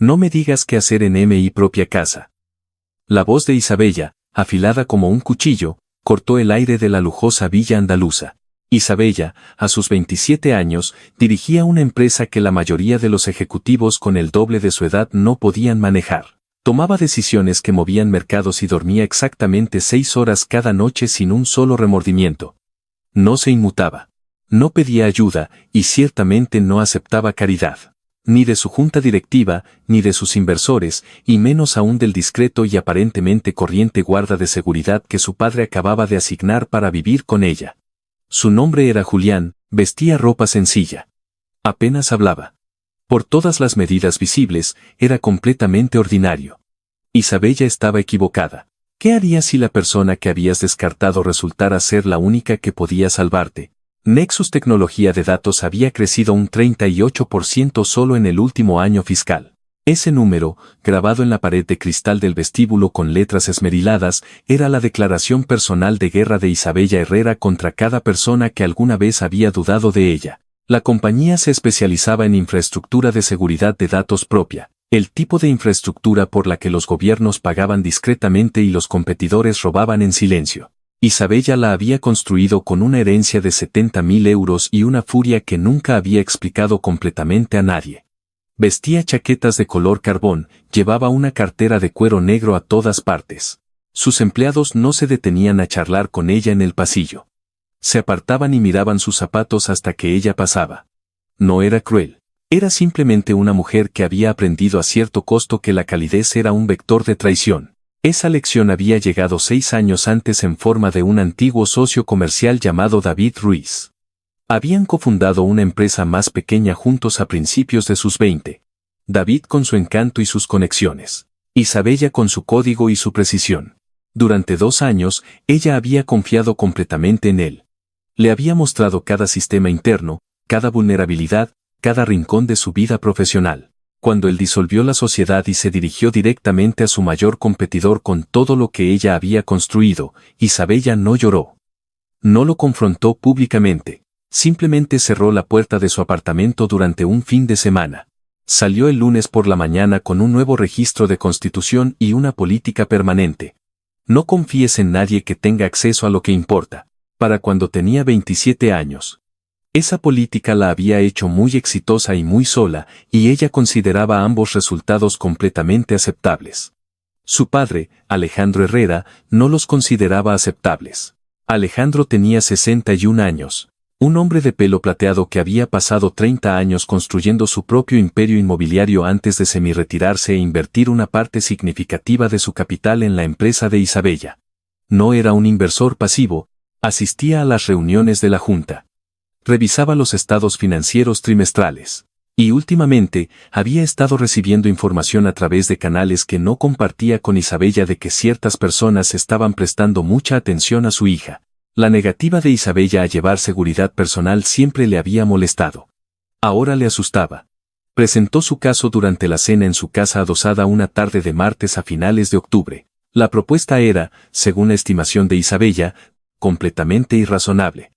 No me digas qué hacer en mi propia casa. La voz de Isabella, afilada como un cuchillo, cortó el aire de la lujosa villa andaluza. Isabella, a sus 27 años, dirigía una empresa que la mayoría de los ejecutivos con el doble de su edad no podían manejar. Tomaba decisiones que movían mercados y dormía exactamente 6 horas cada noche sin un solo remordimiento. No se inmutaba. No pedía ayuda y ciertamente no aceptaba caridad. Ni de su junta directiva, ni de sus inversores, y menos aún del discreto y aparentemente corriente guarda de seguridad que su padre acababa de asignar para vivir con ella. Su nombre era Julián, vestía ropa sencilla. Apenas hablaba. Por todas las medidas visibles, era completamente ordinario. Isabella estaba equivocada. ¿Qué harías si la persona que habías descartado resultara ser la única que podía salvarte? Nexus Tecnología de Datos había crecido un 38% solo en el último año fiscal. Ese número, grabado en la pared de cristal del vestíbulo con letras esmeriladas, era la declaración personal de guerra de Isabella Herrera contra cada persona que alguna vez había dudado de ella. La compañía se especializaba en infraestructura de seguridad de datos propia, el tipo de infraestructura por la que los gobiernos pagaban discretamente y los competidores robaban en silencio. Isabella la había construido con una herencia de 70.000 euros y una furia que nunca había explicado completamente a nadie. Vestía chaquetas de color carbón, llevaba una cartera de cuero negro a todas partes. Sus empleados no se detenían a charlar con ella en el pasillo. Se apartaban y miraban sus zapatos hasta que ella pasaba. No era cruel. Era simplemente una mujer que había aprendido a cierto costo que la calidez era un vector de traición. Esa lección había llegado 6 años antes en forma de un antiguo socio comercial llamado David Ruiz. Habían cofundado una empresa más pequeña juntos a principios de sus 20. David con su encanto y sus conexiones. Isabella con su código y su precisión. Durante 2 años, ella había confiado completamente en él. Le había mostrado cada sistema interno, cada vulnerabilidad, cada rincón de su vida profesional. Cuando él disolvió la sociedad y se dirigió directamente a su mayor competidor con todo lo que ella había construido, Isabella no lloró. No lo confrontó públicamente. Simplemente cerró la puerta de su apartamento durante un fin de semana. Salió el lunes por la mañana con un nuevo registro de constitución y una política permanente. No confíes en nadie que tenga acceso a lo que importa. Para cuando tenía 27 años. Esa política la había hecho muy exitosa y muy sola, y ella consideraba ambos resultados completamente aceptables. Su padre, Alejandro Herrera, no los consideraba aceptables. Alejandro tenía 61 años. Un hombre de pelo plateado que había pasado 30 años construyendo su propio imperio inmobiliario antes de semi-retirarse e invertir una parte significativa de su capital en la empresa de Isabella. No era un inversor pasivo, asistía a las reuniones de la Junta. Revisaba los estados financieros trimestrales. Y últimamente, había estado recibiendo información a través de canales que no compartía con Isabella de que ciertas personas estaban prestando mucha atención a su hija. La negativa de Isabella a llevar seguridad personal siempre le había molestado. Ahora le asustaba. Presentó su caso durante la cena en su casa adosada una tarde de martes a finales de octubre. La propuesta era, según la estimación de Isabella, completamente irrazonable.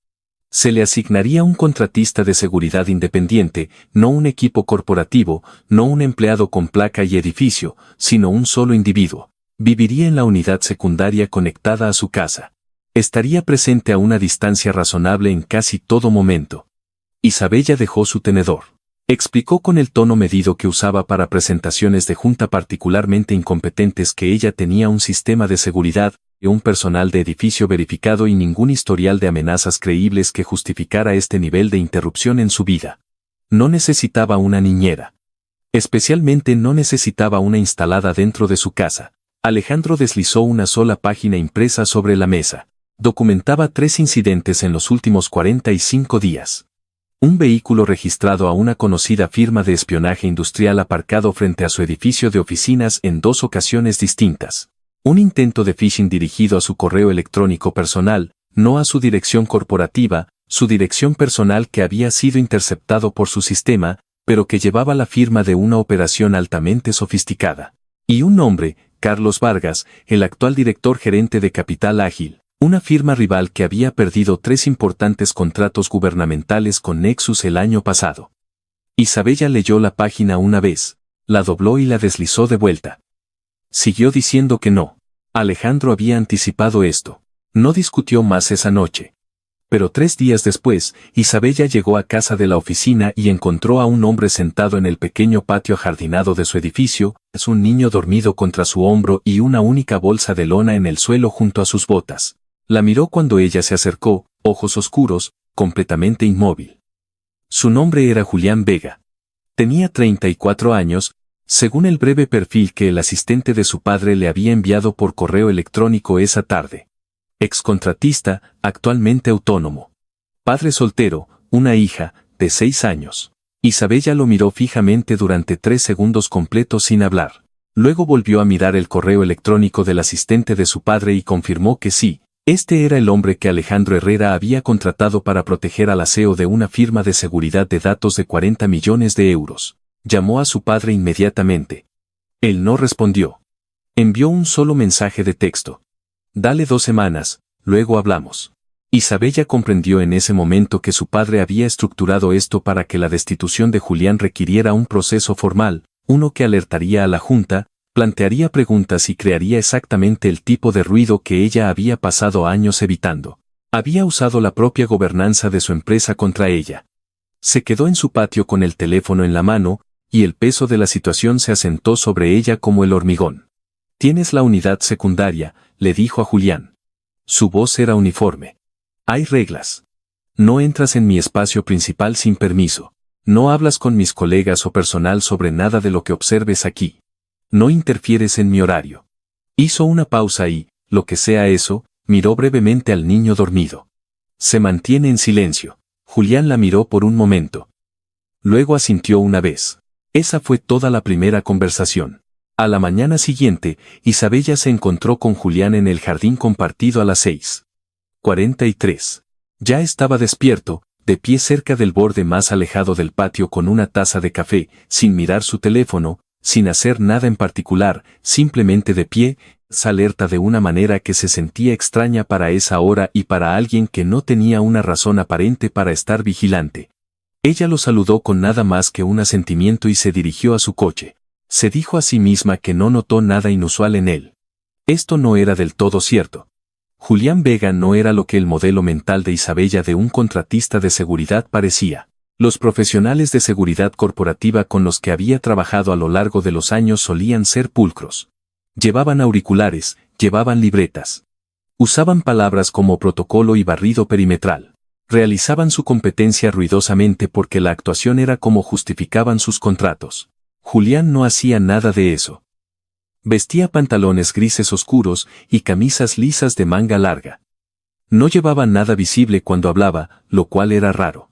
Se le asignaría un contratista de seguridad independiente, no un equipo corporativo, no un empleado con placa y edificio, sino un solo individuo. Viviría en la unidad secundaria conectada a su casa. Estaría presente a una distancia razonable en casi todo momento. Isabella dejó su tenedor. Explicó con el tono medido que usaba para presentaciones de junta particularmente incompetentes que ella tenía un sistema de seguridad, un personal de edificio verificado y ningún historial de amenazas creíbles que justificara este nivel de interrupción en su vida. No necesitaba una niñera. Especialmente no necesitaba una instalada dentro de su casa. Alejandro deslizó una sola página impresa sobre la mesa. Documentaba 3 incidentes en los últimos 45 días. Un vehículo registrado a una conocida firma de espionaje industrial aparcado frente a su edificio de oficinas en 2 ocasiones distintas. Un intento de phishing dirigido a su correo electrónico personal, no a su dirección corporativa, su dirección personal que había sido interceptado por su sistema, pero que llevaba la firma de una operación altamente sofisticada. Y un nombre, Carlos Vargas, el actual director gerente de Capital Ágil, una firma rival que había perdido 3 importantes contratos gubernamentales con Nexus el año pasado. Isabella leyó la página una vez, La dobló y la deslizó de vuelta. Siguió diciendo que no. Alejandro había anticipado esto. No discutió más esa noche. Pero 3 días después, Isabella llegó a casa de la oficina y encontró a un hombre sentado en el pequeño patio ajardinado de su edificio, un niño dormido contra su hombro y una única bolsa de lona en el suelo junto a sus botas. La miró cuando ella se acercó, ojos oscuros, completamente inmóvil. Su nombre era Julián Vega. Tenía 34 años, según el breve perfil que el asistente de su padre le había enviado por correo electrónico esa tarde. Excontratista, actualmente autónomo. Padre soltero, una hija, de 6 años. Isabella lo miró fijamente durante 3 segundos completos sin hablar. Luego volvió a mirar el correo electrónico del asistente de su padre y confirmó que sí, este era el hombre que Alejandro Herrera había contratado para proteger al aseo de una firma de seguridad de datos de 40 millones de euros. Llamó a su padre inmediatamente. Él no respondió. Envió un solo mensaje de texto. Dale 2 semanas, luego hablamos. Isabella comprendió en ese momento que su padre había estructurado esto para que la destitución de Julián requiriera un proceso formal, uno que alertaría a la Junta, plantearía preguntas y crearía exactamente el tipo de ruido que ella había pasado años evitando. Había usado la propia gobernanza de su empresa contra ella. Se quedó en su patio con el teléfono en la mano, y el peso de la situación se asentó sobre ella como el hormigón. «Tienes la unidad secundaria», le dijo a Julián. Su voz era uniforme. «Hay reglas. No entras en mi espacio principal sin permiso. No hablas con mis colegas o personal sobre nada de lo que observes aquí. No interfieres en mi horario». Hizo una pausa y, lo que sea eso, miró brevemente al niño dormido. Se mantiene en silencio. Julián la miró por un momento. Luego asintió una vez. Esa fue toda la primera conversación. A la mañana siguiente, Isabella se encontró con Julián en el jardín compartido a las 6:43. Ya estaba despierto, de pie cerca del borde más alejado del patio con una taza de café, sin mirar su teléfono, sin hacer nada en particular, simplemente de pie, alerta de una manera que se sentía extraña para esa hora y para alguien que no tenía una razón aparente para estar vigilante. Ella lo saludó con nada más que un asentimiento y se dirigió a su coche. Se dijo a sí misma que no notó nada inusual en él. Esto no era del todo cierto. Julián Vega no era lo que el modelo mental de Isabella de un contratista de seguridad parecía. Los profesionales de seguridad corporativa con los que había trabajado a lo largo de los años solían ser pulcros. Llevaban auriculares, llevaban libretas. Usaban palabras como protocolo y barrido perimetral. Realizaban su competencia ruidosamente porque la actuación era como justificaban sus contratos. Julián no hacía nada de eso. Vestía pantalones grises oscuros y camisas lisas de manga larga. No llevaba nada visible cuando hablaba, lo cual era raro.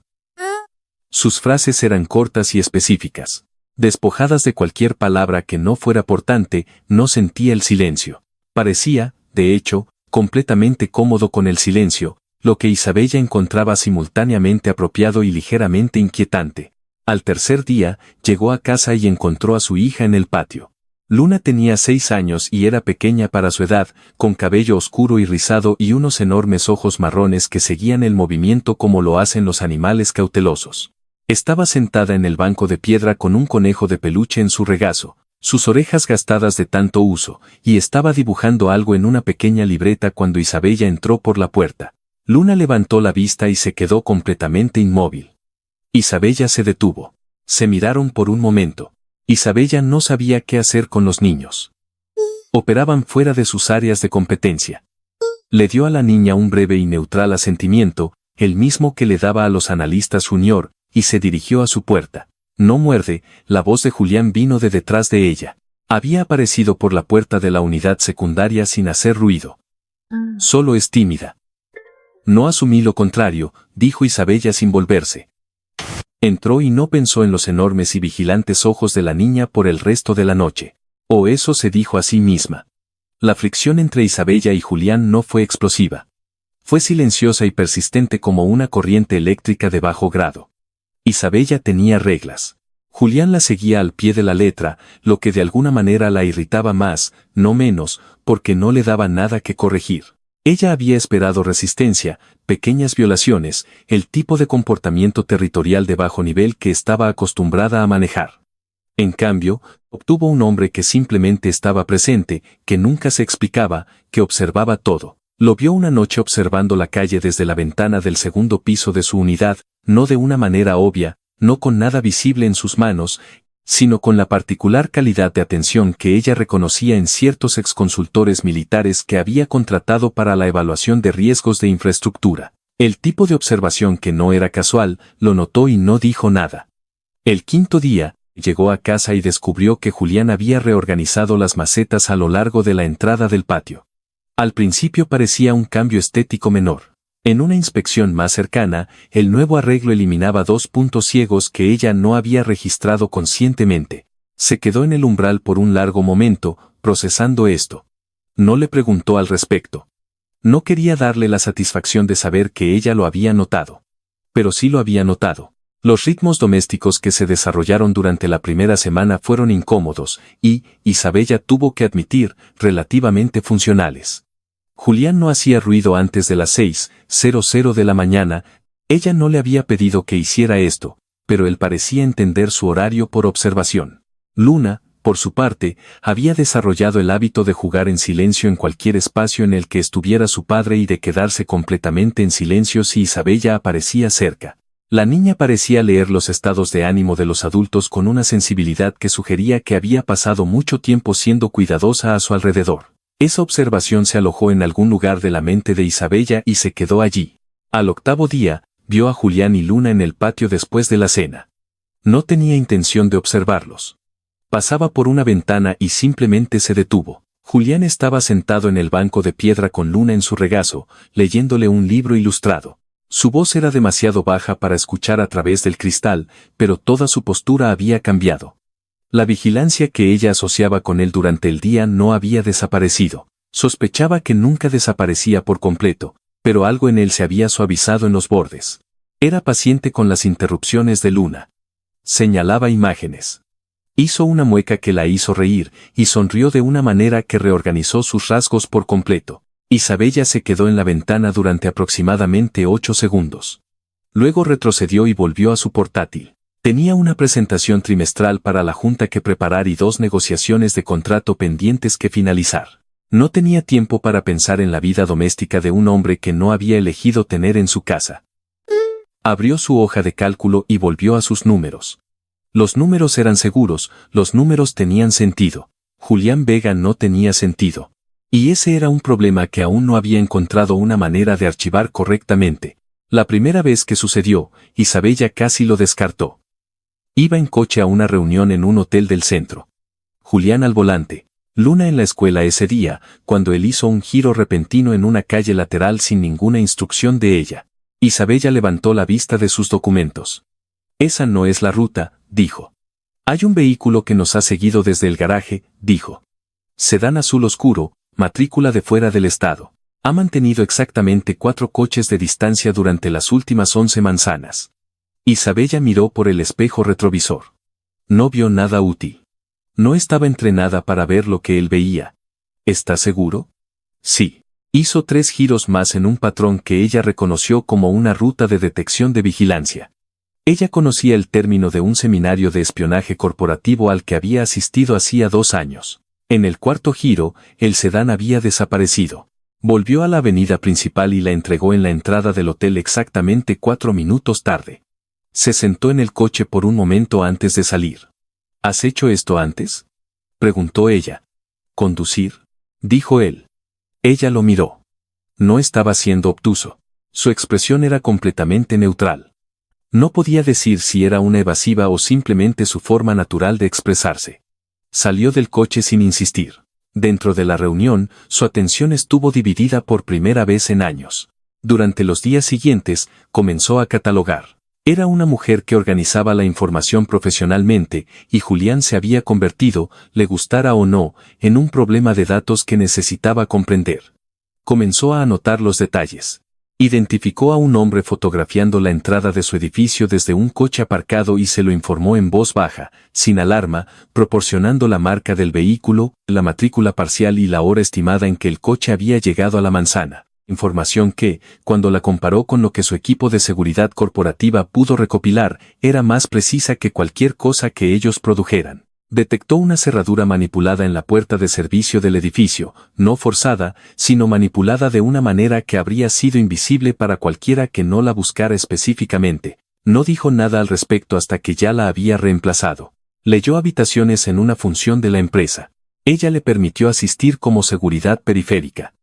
Sus frases eran cortas y específicas. Despojadas de cualquier palabra que no fuera portante, no sentía el silencio. Parecía, de hecho, completamente cómodo con el silencio, lo que Isabella encontraba simultáneamente apropiado y ligeramente inquietante. Al tercer día, llegó a casa y encontró a su hija en el patio. Luna tenía 6 años y era pequeña para su edad, con cabello oscuro y rizado y unos enormes ojos marrones que seguían el movimiento como lo hacen los animales cautelosos. Estaba sentada en el banco de piedra con un conejo de peluche en su regazo, sus orejas gastadas de tanto uso, y estaba dibujando algo en una pequeña libreta cuando Isabella entró por la puerta. Luna levantó la vista y se quedó completamente inmóvil. Isabella se detuvo. Se miraron por un momento. Isabella no sabía qué hacer con los niños. Operaban fuera de sus áreas de competencia. Le dio a la niña un breve y neutral asentimiento, el mismo que le daba a los analistas junior, y se dirigió a su puerta. «No muerde», la voz de Julián vino de detrás de ella. Había aparecido por la puerta de la unidad secundaria sin hacer ruido. «Solo es tímida». «No asumí lo contrario», dijo Isabella sin volverse. Entró y no pensó en los enormes y vigilantes ojos de la niña por el resto de la noche. O eso se dijo a sí misma. La fricción entre Isabella y Julián no fue explosiva. Fue silenciosa y persistente como una corriente eléctrica de bajo grado. Isabella tenía reglas. Julián la seguía al pie de la letra, lo que de alguna manera la irritaba más, no menos, porque no le daba nada que corregir. Ella había esperado resistencia, pequeñas violaciones, el tipo de comportamiento territorial de bajo nivel que estaba acostumbrada a manejar. En cambio, obtuvo un hombre que simplemente estaba presente, que nunca se explicaba, que observaba todo. Lo vio una noche observando la calle desde la ventana del segundo piso de su unidad, no de una manera obvia, no con nada visible en sus manos, sino con la particular calidad de atención que ella reconocía en ciertos exconsultores militares que había contratado para la evaluación de riesgos de infraestructura. El tipo de observación que no era casual, lo notó y no dijo nada. El quinto día, llegó a casa y descubrió que Julián había reorganizado las macetas a lo largo de la entrada del patio. Al principio parecía un cambio estético menor. En una inspección más cercana, el nuevo arreglo eliminaba 2 puntos ciegos que ella no había registrado conscientemente. Se quedó en el umbral por un largo momento, procesando esto. No le preguntó al respecto. No quería darle la satisfacción de saber que ella lo había notado. Pero sí lo había notado. Los ritmos domésticos que se desarrollaron durante la primera semana fueron incómodos y, Isabella tuvo que admitir, relativamente funcionales. Julián no hacía ruido antes de las 6:00 de la mañana. Ella no le había pedido que hiciera esto, pero él parecía entender su horario por observación. Luna, por su parte, había desarrollado el hábito de jugar en silencio en cualquier espacio en el que estuviera su padre y de quedarse completamente en silencio si Isabella aparecía cerca. La niña parecía leer los estados de ánimo de los adultos con una sensibilidad que sugería que había pasado mucho tiempo siendo cuidadosa a su alrededor. Esa observación se alojó en algún lugar de la mente de Isabella y se quedó allí. Al octavo día, vio a Julián y Luna en el patio después de la cena. No tenía intención de observarlos. Pasaba por una ventana y simplemente se detuvo. Julián estaba sentado en el banco de piedra con Luna en su regazo, leyéndole un libro ilustrado. Su voz era demasiado baja para escuchar a través del cristal, pero toda su postura había cambiado. La vigilancia que ella asociaba con él durante el día no había desaparecido. Sospechaba que nunca desaparecía por completo, pero algo en él se había suavizado en los bordes. Era paciente con las interrupciones de Luna. Señalaba imágenes. Hizo una mueca que la hizo reír, y sonrió de una manera que reorganizó sus rasgos por completo. Isabella se quedó en la ventana durante aproximadamente 8 segundos. Luego retrocedió y volvió a su portátil. Tenía una presentación trimestral para la junta que preparar y 2 negociaciones de contrato pendientes que finalizar. No tenía tiempo para pensar en la vida doméstica de un hombre que no había elegido tener en su casa. Abrió su hoja de cálculo y volvió a sus números. Los números eran seguros, los números tenían sentido. Julián Vega no tenía sentido. Y ese era un problema que aún no había encontrado una manera de archivar correctamente. La primera vez que sucedió, Isabella casi lo descartó. Iba en coche a una reunión en un hotel del centro. Julián al volante. Luna en la escuela ese día, cuando él hizo un giro repentino en una calle lateral sin ninguna instrucción de ella. Isabella levantó la vista de sus documentos. Esa no es la ruta, dijo. Hay un vehículo que nos ha seguido desde el garaje, dijo. Sedán azul oscuro, matrícula de fuera del estado. Ha mantenido exactamente 4 coches de distancia durante las últimas 11 manzanas. Isabella miró por el espejo retrovisor. No vio nada útil. No estaba entrenada para ver lo que él veía. ¿Está seguro? Sí. Hizo 3 giros más en un patrón que ella reconoció como una ruta de detección de vigilancia. Ella conocía el término de un seminario de espionaje corporativo al que había asistido hacía 2 años. En el cuarto giro, el sedán había desaparecido. Volvió a la avenida principal y la entregó en la entrada del hotel exactamente 4 minutos tarde. Se sentó en el coche por un momento antes de salir. ¿Has hecho esto antes?, preguntó ella. ¿Conducir?, dijo él. Ella lo miró. No estaba siendo obtuso. Su expresión era completamente neutral. No podía decir si era una evasiva o simplemente su forma natural de expresarse. Salió del coche sin insistir. Dentro de la reunión, su atención estuvo dividida por primera vez en años. Durante los días siguientes, comenzó a catalogar. Era una mujer que organizaba la información profesionalmente, y Julián se había convertido, le gustara o no, en un problema de datos que necesitaba comprender. Comenzó a anotar los detalles. Identificó a un hombre fotografiando la entrada de su edificio desde un coche aparcado y se lo informó en voz baja, sin alarma, proporcionando la marca del vehículo, la matrícula parcial y la hora estimada en que el coche había llegado a la manzana. información que, cuando la comparó con lo que su equipo de seguridad corporativa pudo recopilar, era más precisa que cualquier cosa que ellos produjeran. Detectó una cerradura manipulada en la puerta de servicio del edificio, no forzada, sino manipulada de una manera que habría sido invisible para cualquiera que no la buscara específicamente. No dijo nada al respecto hasta que ya la había reemplazado. Leyó habitaciones en una función de la empresa. Ella le permitió asistir como seguridad periférica.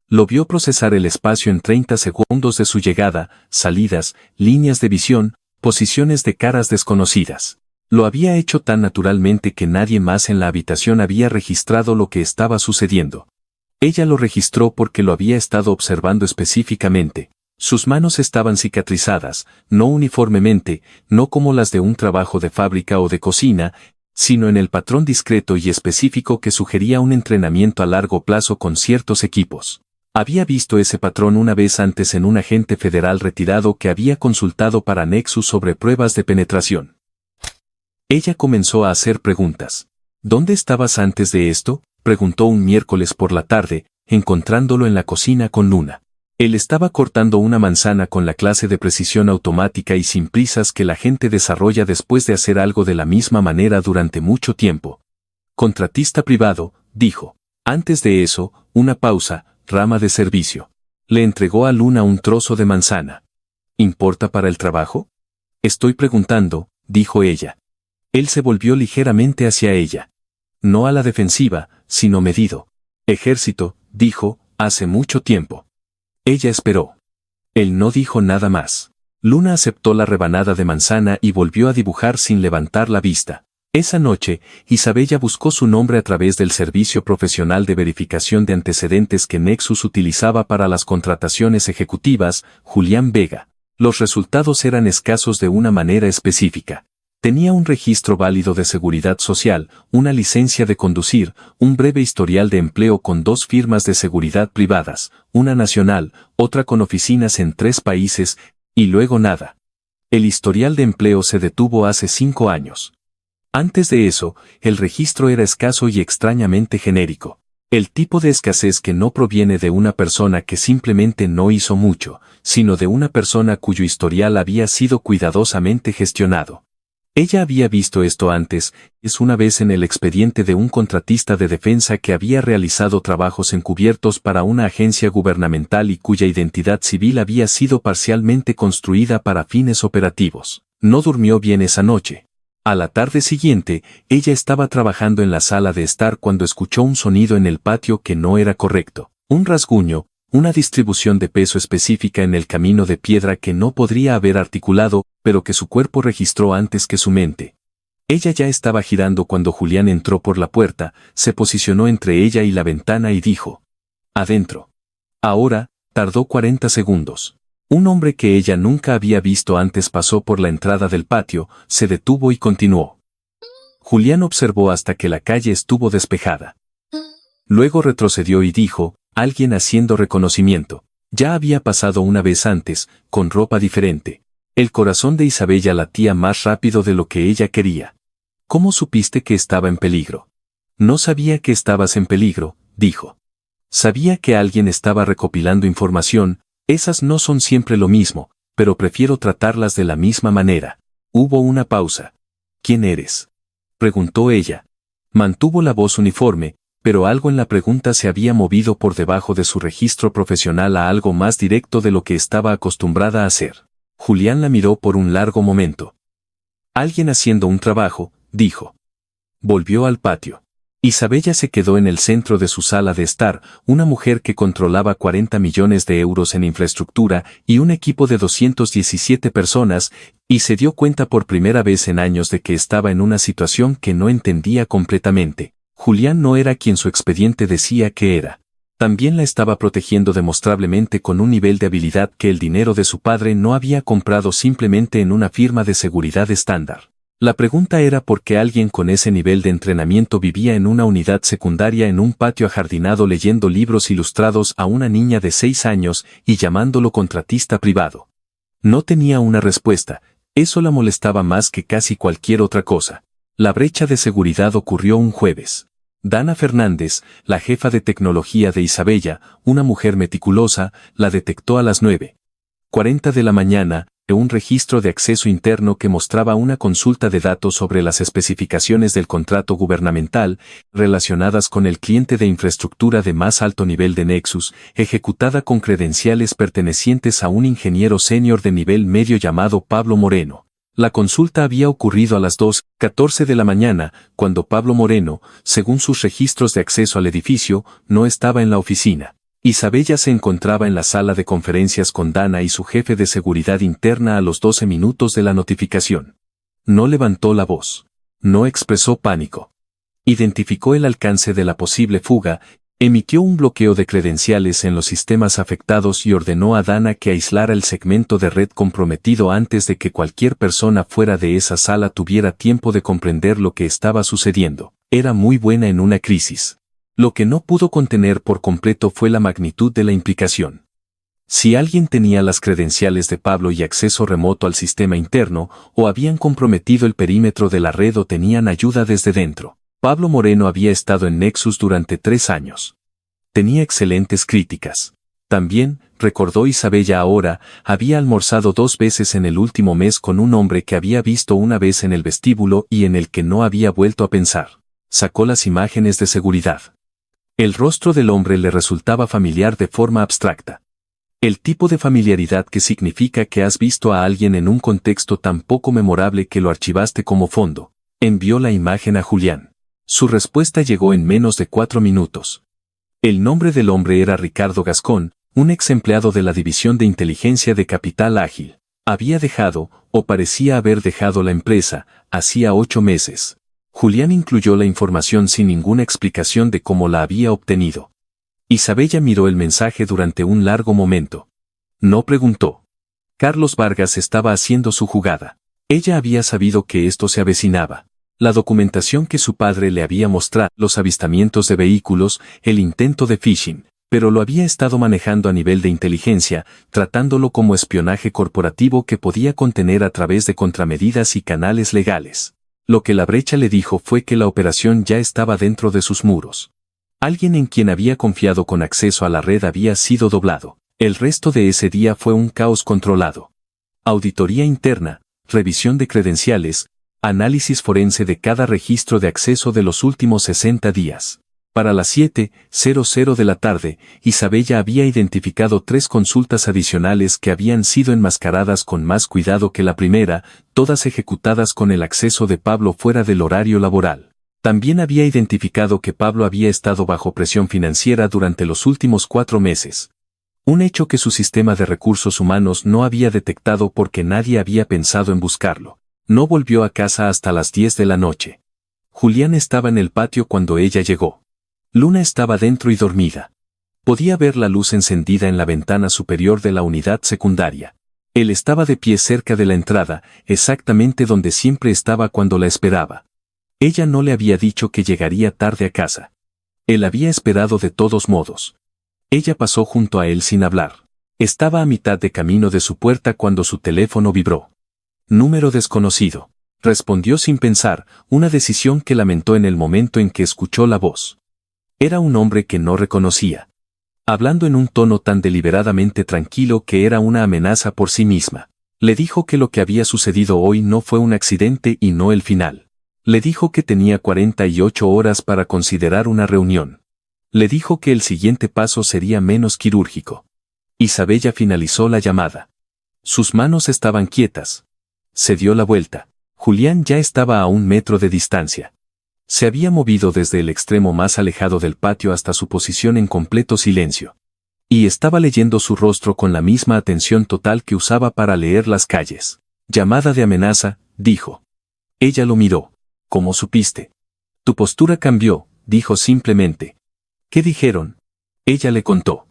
Lo vio procesar el espacio en 30 segundos de su llegada, salidas, líneas de visión, posiciones de caras desconocidas. Lo había hecho tan naturalmente que nadie más en la habitación había registrado lo que estaba sucediendo. Ella lo registró porque lo había estado observando específicamente. Sus manos estaban cicatrizadas, no uniformemente, no como las de un trabajo de fábrica o de cocina, sino en el patrón discreto y específico que sugería un entrenamiento a largo plazo con ciertos equipos. Había visto ese patrón una vez antes en un agente federal retirado que había consultado para Nexus sobre pruebas de penetración. Ella comenzó a hacer preguntas. ¿Dónde estabas antes de esto?, preguntó un miércoles por la tarde, encontrándolo en la cocina con Luna. Él estaba cortando una manzana con la clase de precisión automática y sin prisas que la gente desarrolla después de hacer algo de la misma manera durante mucho tiempo. Contratista privado, dijo. Antes de eso, una pausa, rama de servicio. Le entregó a Luna un trozo de manzana. ¿Importa para el trabajo? Estoy preguntando, dijo ella. Él se volvió ligeramente hacia ella. No a la defensiva, sino medido. Ejército, dijo, hace mucho tiempo. Ella esperó. Él no dijo nada más. Luna aceptó la rebanada de manzana y volvió a dibujar sin levantar la vista. Esa noche, Isabella buscó su nombre a través del servicio profesional de verificación de antecedentes que Nexus utilizaba para las contrataciones ejecutivas, Julián Vega. Los resultados eran escasos de una manera específica. Tenía un registro válido de seguridad social, una licencia de conducir, un breve historial de empleo con 2 firmas de seguridad privadas, una nacional, otra con oficinas en 3 países, y luego nada. El historial de empleo se detuvo hace 5 años. Antes de eso, el registro era escaso y extrañamente genérico. El tipo de escasez que no proviene de una persona que simplemente no hizo mucho, sino de una persona cuyo historial había sido cuidadosamente gestionado. Ella había visto esto antes, es una vez en el expediente de un contratista de defensa que había realizado trabajos encubiertos para una agencia gubernamental y cuya identidad civil había sido parcialmente construida para fines operativos. No durmió bien esa noche. A la tarde siguiente, ella estaba trabajando en la sala de estar cuando escuchó un sonido en el patio que no era correcto. Un rasguño, una distribución de peso específica en el camino de piedra que no podría haber articulado, pero que su cuerpo registró antes que su mente. Ella ya estaba girando cuando Julián entró por la puerta, se posicionó entre ella y la ventana y dijo: «Adentro». Ahora, tardó 40 segundos. Un hombre que ella nunca había visto antes pasó por la entrada del patio, se detuvo y continuó. Julián observó hasta que la calle estuvo despejada. Luego retrocedió y dijo: «Alguien haciendo reconocimiento». Ya había pasado una vez antes, con ropa diferente. El corazón de Isabella latía más rápido de lo que ella quería. «¿Cómo supiste que estaba en peligro?» «No sabía que estabas en peligro», dijo. «Sabía que alguien estaba recopilando información. Esas no son siempre lo mismo, pero prefiero tratarlas de la misma manera». Hubo una pausa. «¿Quién eres?», preguntó ella. Mantuvo la voz uniforme, pero algo en la pregunta se había movido por debajo de su registro profesional a algo más directo de lo que estaba acostumbrada a hacer. Julián la miró por un largo momento. «Alguien haciendo un trabajo», dijo. Volvió al patio. Isabella se quedó en el centro de su sala de estar, una mujer que controlaba 40 millones de euros en infraestructura y un equipo de 217 personas, y se dio cuenta por primera vez en años de que estaba en una situación que no entendía completamente. Julián no era quien su expediente decía que era. También la estaba protegiendo demostrablemente con un nivel de habilidad que el dinero de su padre no había comprado simplemente en una firma de seguridad estándar. La pregunta era por qué alguien con ese nivel de entrenamiento vivía en una unidad secundaria en un patio ajardinado leyendo libros ilustrados a una niña de 6 años y llamándolo contratista privado. No tenía una respuesta, eso la molestaba más que casi cualquier otra cosa. La brecha de seguridad ocurrió un jueves. Dana Fernández, la jefa de tecnología de Isabella, una mujer meticulosa, la detectó a las 9:40 de la mañana, en un registro de acceso interno que mostraba una consulta de datos sobre las especificaciones del contrato gubernamental relacionadas con el cliente de infraestructura de más alto nivel de Nexus, ejecutada con credenciales pertenecientes a un ingeniero senior de nivel medio llamado Pablo Moreno. La consulta había ocurrido a las 2:14 de la mañana, cuando Pablo Moreno, según sus registros de acceso al edificio, no estaba en la oficina. Isabella se encontraba en la sala de conferencias con Dana y su jefe de seguridad interna a los 12 minutos de la notificación. No levantó la voz. No expresó pánico. Identificó el alcance de la posible fuga, emitió un bloqueo de credenciales en los sistemas afectados y ordenó a Dana que aislara el segmento de red comprometido antes de que cualquier persona fuera de esa sala tuviera tiempo de comprender lo que estaba sucediendo. Era muy buena en una crisis. Lo que no pudo contener por completo fue la magnitud de la implicación. Si alguien tenía las credenciales de Pablo y acceso remoto al sistema interno, o habían comprometido el perímetro de la red o tenían ayuda desde dentro. Pablo Moreno había estado en Nexus durante 3 años. Tenía excelentes críticas. También, recordó Isabella ahora, había almorzado 2 veces en el último mes con un hombre que había visto una vez en el vestíbulo y en el que no había vuelto a pensar. Sacó las imágenes de seguridad. El rostro del hombre le resultaba familiar de forma abstracta. El tipo de familiaridad que significa que has visto a alguien en un contexto tan poco memorable que lo archivaste como fondo. Envió la imagen a Julián. Su respuesta llegó en menos de 4 minutos. El nombre del hombre era Ricardo Gascón, un ex empleado de la División de Inteligencia de Capital Ágil. Había dejado, o parecía haber dejado la empresa, hacía 8 meses. Julián incluyó la información sin ninguna explicación de cómo la había obtenido. Isabella miró el mensaje durante un largo momento. No preguntó. Carlos Vargas estaba haciendo su jugada. Ella había sabido que esto se avecinaba. La documentación que su padre le había mostrado, los avistamientos de vehículos, el intento de phishing, pero lo había estado manejando a nivel de inteligencia, tratándolo como espionaje corporativo que podía contener a través de contramedidas y canales legales. Lo que la brecha le dijo fue que la operación ya estaba dentro de sus muros. Alguien en quien había confiado con acceso a la red había sido doblado. El resto de ese día fue un caos controlado. Auditoría interna, revisión de credenciales, análisis forense de cada registro de acceso de los últimos 60 días. Para las 7:00 de la tarde, Isabella había identificado 3 consultas adicionales que habían sido enmascaradas con más cuidado que la primera, todas ejecutadas con el acceso de Pablo fuera del horario laboral. También había identificado que Pablo había estado bajo presión financiera durante los últimos 4 meses. Un hecho que su sistema de recursos humanos no había detectado porque nadie había pensado en buscarlo. No volvió a casa hasta las 10 de la noche. Julián estaba en el patio cuando ella llegó. Luna estaba dentro y dormida. Podía ver la luz encendida en la ventana superior de la unidad secundaria. Él estaba de pie cerca de la entrada, exactamente donde siempre estaba cuando la esperaba. Ella no le había dicho que llegaría tarde a casa. Él había esperado de todos modos. Ella pasó junto a él sin hablar. Estaba a mitad de camino de su puerta cuando su teléfono vibró. Número desconocido. Respondió sin pensar, una decisión que lamentó en el momento en que escuchó la voz. Era un hombre que no reconocía. Hablando en un tono tan deliberadamente tranquilo que era una amenaza por sí misma. Le dijo que lo que había sucedido hoy no fue un accidente y no el final. Le dijo que tenía 48 horas para considerar una reunión. Le dijo que el siguiente paso sería menos quirúrgico. Isabella finalizó la llamada. Sus manos estaban quietas. Se dio la vuelta. Julián ya estaba a 1 metro de distancia. Se había movido desde el extremo más alejado del patio hasta su posición en completo silencio. Y estaba leyendo su rostro con la misma atención total que usaba para leer las calles. Llamada de amenaza, dijo. Ella lo miró. ¿Cómo supiste? Tu postura cambió, dijo simplemente. ¿Qué dijeron? Ella le contó.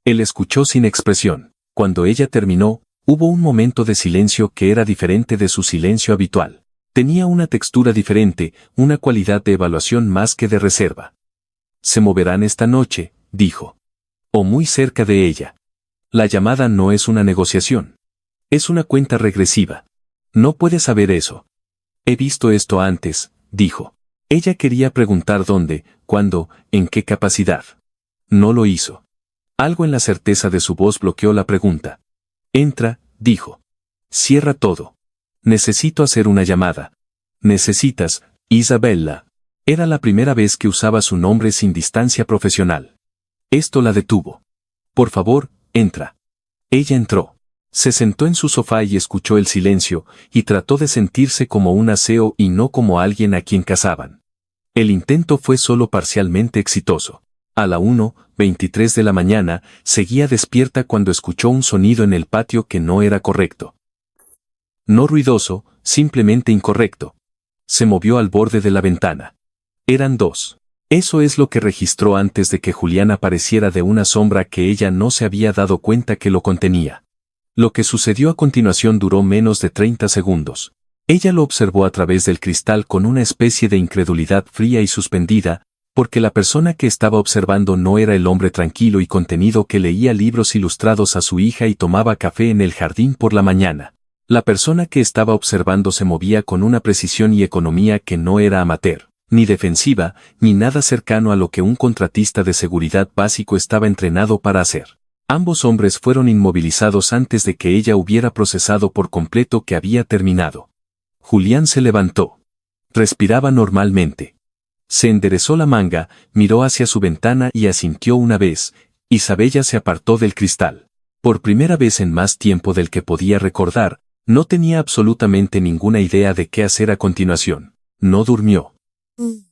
Él escuchó sin expresión. Cuando ella terminó, hubo un momento de silencio que era diferente de su silencio habitual. Tenía una textura diferente, una cualidad de evaluación más que de reserva. Se moverán esta noche, dijo. O muy cerca de ella. La llamada no es una negociación. Es una cuenta regresiva. No puedes saber eso. He visto esto antes, dijo. Ella quería preguntar dónde, cuándo, en qué capacidad. No lo hizo. Algo en la certeza de su voz bloqueó la pregunta. Entra, dijo. Cierra todo. Necesito hacer una llamada. Necesitas, Isabella. Era la primera vez que usaba su nombre sin distancia profesional. Esto la detuvo. Por favor, entra. Ella entró. Se sentó en su sofá y escuchó el silencio, y trató de sentirse como un aseo y no como alguien a quien cazaban. El intento fue solo parcialmente exitoso. A la 1:23 de la mañana, seguía despierta cuando escuchó un sonido en el patio que no era correcto. No ruidoso, simplemente incorrecto. Se movió al borde de la ventana. Eran dos. Eso es lo que registró antes de que Julián apareciera de una sombra que ella no se había dado cuenta que lo contenía. Lo que sucedió a continuación duró menos de 30 segundos. Ella lo observó a través del cristal con una especie de incredulidad fría y suspendida, porque la persona que estaba observando no era el hombre tranquilo y contenido que leía libros ilustrados a su hija y tomaba café en el jardín por la mañana. La persona que estaba observando se movía con una precisión y economía que no era amateur, ni defensiva, ni nada cercano a lo que un contratista de seguridad básico estaba entrenado para hacer. Ambos hombres fueron inmovilizados antes de que ella hubiera procesado por completo que había terminado. Julián se levantó. Respiraba normalmente. Se enderezó la manga, miró hacia su ventana y asintió una vez. Isabella se apartó del cristal. Por primera vez en más tiempo del que podía recordar, no tenía absolutamente ninguna idea de qué hacer a continuación. No durmió.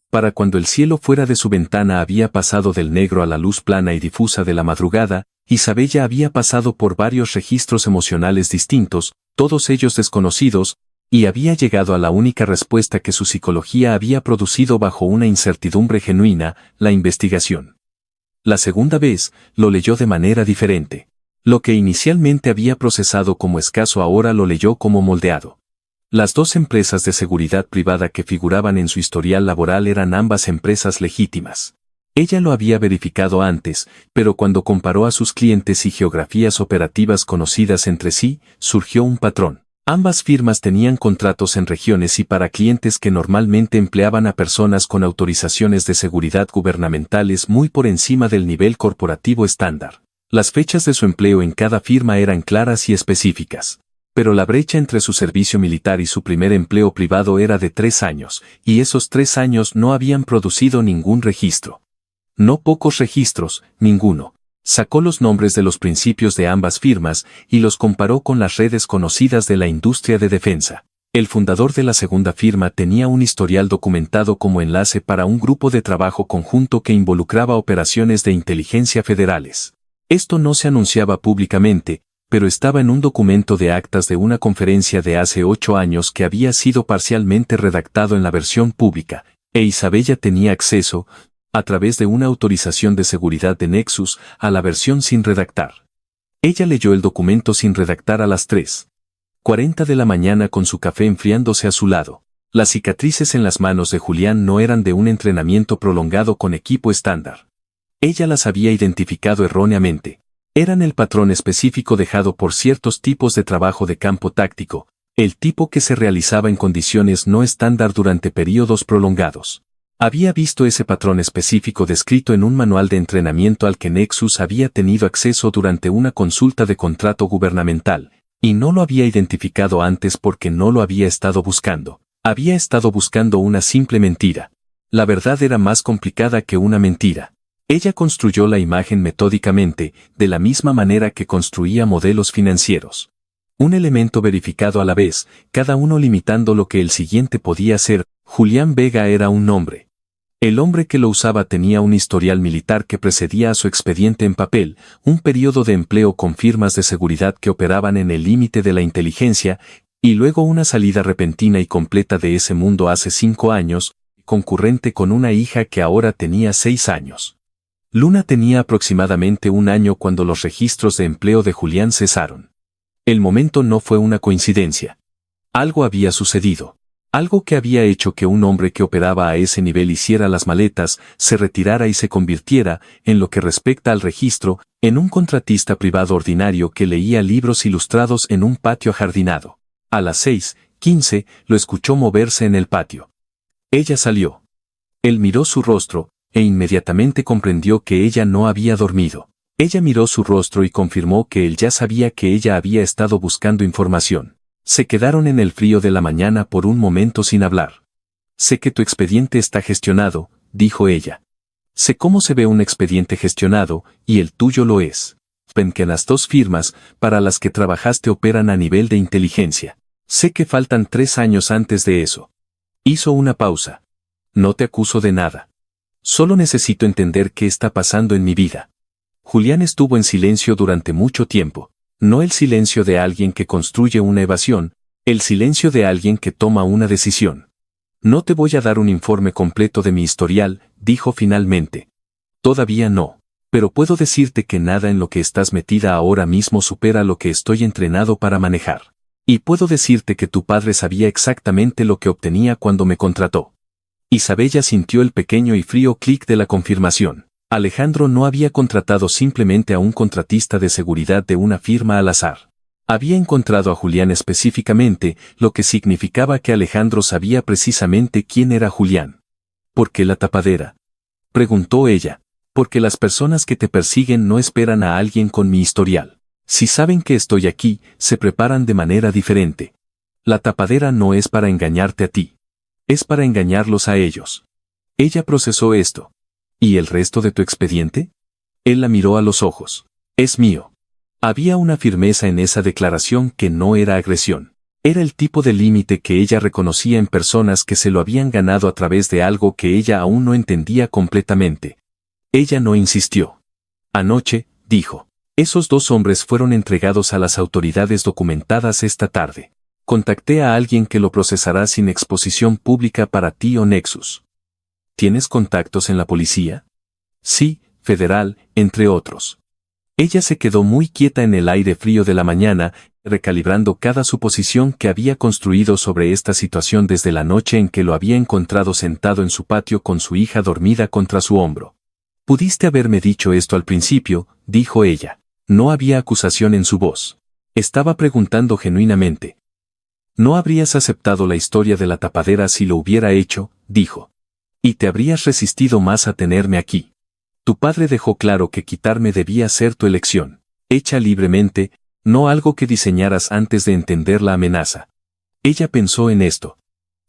Para cuando el cielo fuera de su ventana había pasado del negro a la luz plana y difusa de la madrugada, Isabella había pasado por varios registros emocionales distintos, todos ellos desconocidos, y había llegado a la única respuesta que su psicología había producido bajo una incertidumbre genuina, la investigación. La segunda vez, lo leyó de manera diferente. Lo que inicialmente había procesado como escaso ahora lo leyó como moldeado. Las dos empresas de seguridad privada que figuraban en su historial laboral eran ambas empresas legítimas. Ella lo había verificado antes, pero cuando comparó a sus clientes y geografías operativas conocidas entre sí, surgió un patrón. Ambas firmas tenían contratos en regiones y para clientes que normalmente empleaban a personas con autorizaciones de seguridad gubernamentales muy por encima del nivel corporativo estándar. Las fechas de su empleo en cada firma eran claras y específicas. Pero la brecha entre su servicio militar y su primer empleo privado era de 3 años, y esos 3 años no habían producido ningún registro. No pocos registros, ninguno. Sacó los nombres de los principios de ambas firmas y los comparó con las redes conocidas de la industria de defensa. El fundador de la segunda firma tenía un historial documentado como enlace para un grupo de trabajo conjunto que involucraba operaciones de inteligencia federales. Esto no se anunciaba públicamente, pero estaba en un documento de actas de una conferencia de hace 8 años que había sido parcialmente redactado en la versión pública, e Isabella tenía acceso, a través de una autorización de seguridad de Nexus, a la versión sin redactar. Ella leyó el documento sin redactar a las 3:40 de la mañana con su café enfriándose a su lado. Las cicatrices en las manos de Julián no eran de un entrenamiento prolongado con equipo estándar. Ella las había identificado erróneamente. Eran el patrón específico dejado por ciertos tipos de trabajo de campo táctico, el tipo que se realizaba en condiciones no estándar durante períodos prolongados. Había visto ese patrón específico descrito en un manual de entrenamiento al que Nexus había tenido acceso durante una consulta de contrato gubernamental, y no lo había identificado antes porque no lo había estado buscando. Había estado buscando una simple mentira. La verdad era más complicada que una mentira. Ella construyó la imagen metódicamente, de la misma manera que construía modelos financieros. Un elemento verificado a la vez, cada uno limitando lo que el siguiente podía ser. Julián Vega era un nombre. El hombre que lo usaba tenía un historial militar que precedía a su expediente en papel, un periodo de empleo con firmas de seguridad que operaban en el límite de la inteligencia, y luego una salida repentina y completa de ese mundo hace 5 años, concurrente con una hija que ahora tenía 6 años. Luna tenía aproximadamente 1 año cuando los registros de empleo de Julián cesaron. El momento no fue una coincidencia. Algo había sucedido. Algo que había hecho que un hombre que operaba a ese nivel hiciera las maletas, se retirara y se convirtiera, en lo que respecta al registro, en un contratista privado ordinario que leía libros ilustrados en un patio ajardinado. A las 6:15 lo escuchó moverse en el patio. Ella salió. Él miró su rostro, e inmediatamente comprendió que ella no había dormido. Ella miró su rostro y confirmó que él ya sabía que ella había estado buscando información. Se quedaron en el frío de la mañana por un momento sin hablar. Sé que tu expediente está gestionado, dijo ella. Sé cómo se ve un expediente gestionado, y el tuyo lo es. Ven que las dos firmas, para las que trabajaste operan a nivel de inteligencia. Sé que faltan 3 años antes de eso. Hizo una pausa. No te acuso de nada. Solo necesito entender qué está pasando en mi vida. Julián estuvo en silencio durante mucho tiempo. No el silencio de alguien que construye una evasión, el silencio de alguien que toma una decisión. No te voy a dar un informe completo de mi historial, dijo finalmente. Todavía no. Pero puedo decirte que nada en lo que estás metida ahora mismo supera lo que estoy entrenado para manejar. Y puedo decirte que tu padre sabía exactamente lo que obtenía cuando me contrató. Isabella sintió el pequeño y frío clic de la confirmación. Alejandro no había contratado simplemente a un contratista de seguridad de una firma al azar. Había encontrado a Julián específicamente, lo que significaba que Alejandro sabía precisamente quién era Julián. ¿Por qué la tapadera?, preguntó ella. Porque las personas que te persiguen no esperan a alguien con mi historial. Si saben que estoy aquí, se preparan de manera diferente. La tapadera no es para engañarte a ti. Es para engañarlos a ellos. Ella procesó esto. ¿Y el resto de tu expediente? Él la miró a los ojos. Es mío. Había una firmeza en esa declaración que no era agresión. Era el tipo de límite que ella reconocía en personas que se lo habían ganado a través de algo que ella aún no entendía completamente. Ella no insistió. Anoche, dijo. Esos 2 hombres fueron entregados a las autoridades documentadas esta tarde. Contacté a alguien que lo procesará sin exposición pública para ti o Nexus. ¿Tienes contactos en la policía? Sí, federal, entre otros. Ella se quedó muy quieta en el aire frío de la mañana, recalibrando cada suposición que había construido sobre esta situación desde la noche en que lo había encontrado sentado en su patio con su hija dormida contra su hombro. Pudiste haberme dicho esto al principio, dijo ella. No había acusación en su voz. Estaba preguntando genuinamente. No habrías aceptado la historia de la tapadera si lo hubiera hecho, dijo. Y te habrías resistido más a tenerme aquí. Tu padre dejó claro que quitarme debía ser tu elección, hecha libremente, no algo que diseñaras antes de entender la amenaza. Ella pensó en esto.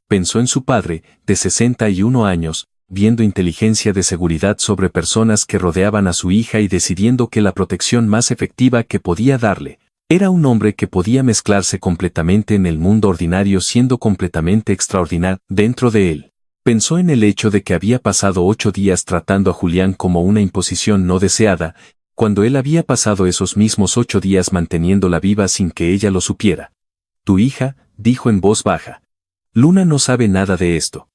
Pensó en su padre, de 61 años, viendo inteligencia de seguridad sobre personas que rodeaban a su hija y decidiendo que la protección más efectiva que podía darle, era un hombre que podía mezclarse completamente en el mundo ordinario siendo completamente extraordinario dentro de él. Pensó en el hecho de que había pasado 8 días tratando a Julián como una imposición no deseada, cuando él había pasado esos mismos 8 días manteniéndola viva sin que ella lo supiera. Tu hija, dijo en voz baja. Luna no sabe nada de esto.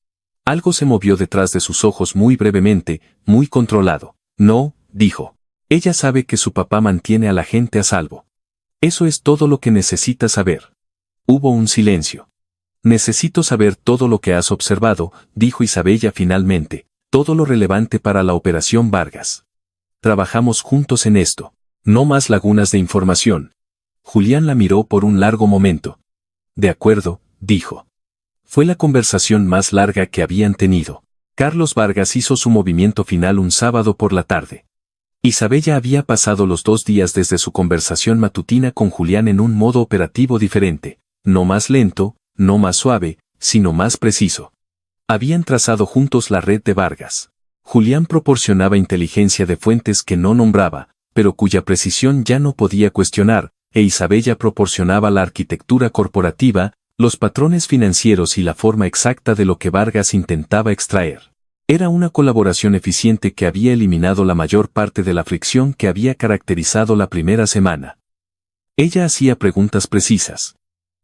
Algo se movió detrás de sus ojos muy brevemente, muy controlado. No, dijo. Ella sabe que su papá mantiene a la gente a salvo. Eso es todo lo que necesita saber. Hubo un silencio. Necesito saber todo lo que has observado, dijo Isabella finalmente, todo lo relevante para la operación Vargas. Trabajamos juntos en esto. No más lagunas de información. Julián la miró por un largo momento. De acuerdo, dijo. Fue la conversación más larga que habían tenido. Carlos Vargas hizo su movimiento final un sábado por la tarde. Isabella había pasado los 2 días desde su conversación matutina con Julián en un modo operativo diferente, no más lento, no más suave, sino más preciso. Habían trazado juntos la red de Vargas. Julián proporcionaba inteligencia de fuentes que no nombraba, pero cuya precisión ya no podía cuestionar, e Isabella proporcionaba la arquitectura corporativa, los patrones financieros y la forma exacta de lo que Vargas intentaba extraer. Era una colaboración eficiente que había eliminado la mayor parte de la fricción que había caracterizado la primera semana. Ella hacía preguntas precisas.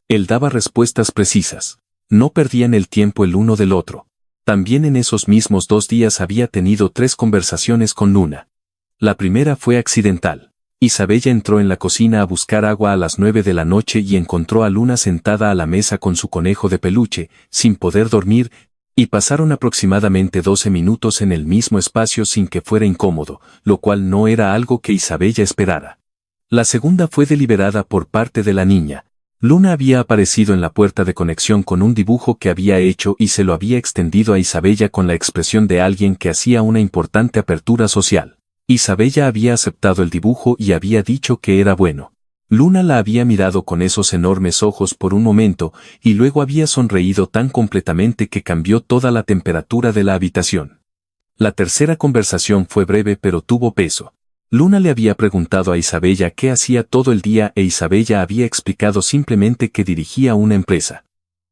Él daba respuestas precisas. No perdían el tiempo el uno del otro. También en esos mismos 2 días había tenido 3 conversaciones con Luna. La primera fue accidental. Isabella entró en la cocina a buscar agua a las 9 de la noche y encontró a Luna sentada a la mesa con su conejo de peluche, sin poder dormir, y pasaron aproximadamente 12 minutos en el mismo espacio sin que fuera incómodo, lo cual no era algo que Isabella esperara. La segunda fue deliberada por parte de la niña. Luna había aparecido en la puerta de conexión con un dibujo que había hecho y se lo había extendido a Isabella con la expresión de alguien que hacía una importante apertura social. Isabella había aceptado el dibujo y había dicho que era bueno. Luna la había mirado con esos enormes ojos por un momento y luego había sonreído tan completamente que cambió toda la temperatura de la habitación. La tercera conversación fue breve pero tuvo peso. Luna le había preguntado a Isabella qué hacía todo el día e Isabella había explicado simplemente que dirigía una empresa.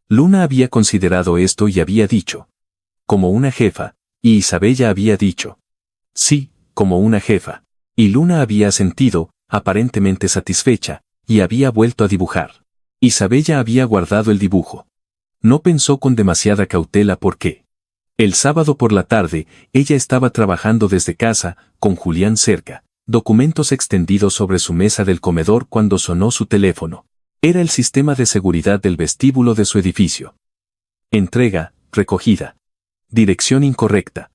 Luna había considerado esto y había dicho, como una jefa, y Isabella había dicho, sí, como una jefa. Y Luna había sentido, aparentemente satisfecha, y había vuelto a dibujar. Isabella había guardado el dibujo. No pensó con demasiada cautela por qué. El sábado por la tarde, ella estaba trabajando desde casa, con Julián cerca, documentos extendidos sobre su mesa del comedor cuando sonó su teléfono. Era el sistema de seguridad del vestíbulo de su edificio. Entrega, recogida. Dirección incorrecta.